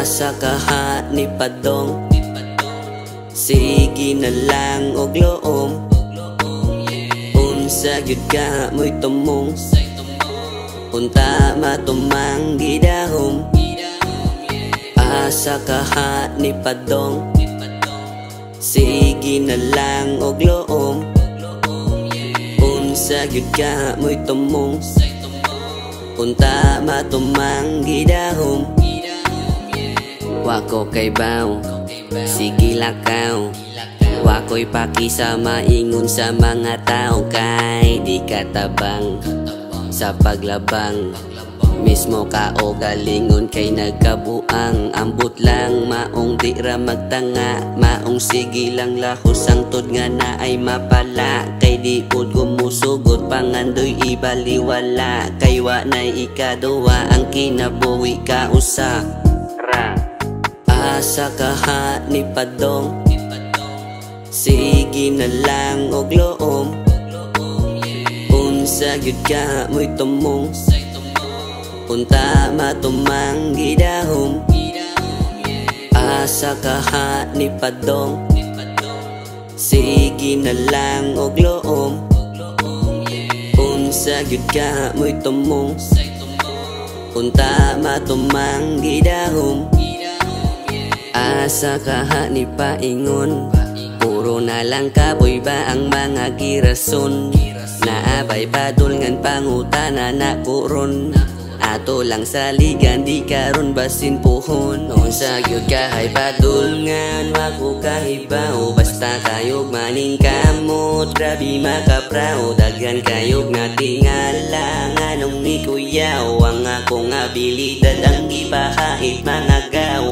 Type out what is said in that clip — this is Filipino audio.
Asa kaha ni padong, sige na lang og loom. Unsa gyud ka mo'y tumong, unta matumang gidahom. Asa kaha ni padong, sige na lang og loom. Unsa gyud ka mo'y tumong, unta matumang gidahom. Wako kay baw, sige lakaw. Wako'y paki sa maingon sa mga tao, kay di katabang sa paglabang. Mismo ka o galingon kay nagkabuang. Ambot lang maong di ra magtanga, maong sige lang lahos ang tod nga na ay mapala. Kay di pod gumusugot pangandoy ibaliwala, kay wa na'y ikaduwa ang kinabuhi ka usa ra. Asa kaha ni padong, sige na lang og loom. Unsa gyud ka mo'y tumong, unta matumang gidahom. Asa kaha ni padong, sige na lang og loom. Unsa gyud ka mo'y tumong, unta matumang gidahom. Asa kaha ni paingon, puro na lang kaboy ba ang mga girason. Naabay padulngan pangutana na kuron, ato lang saligan di karon basin puhon. Unsa gyud kahay padulngan wako kahibaw, basta kayog maning kamot grabe makapraw. Daghan kayog natingala nganong ni kuyaw, ang akong abilidad ang gipahait mga gaw.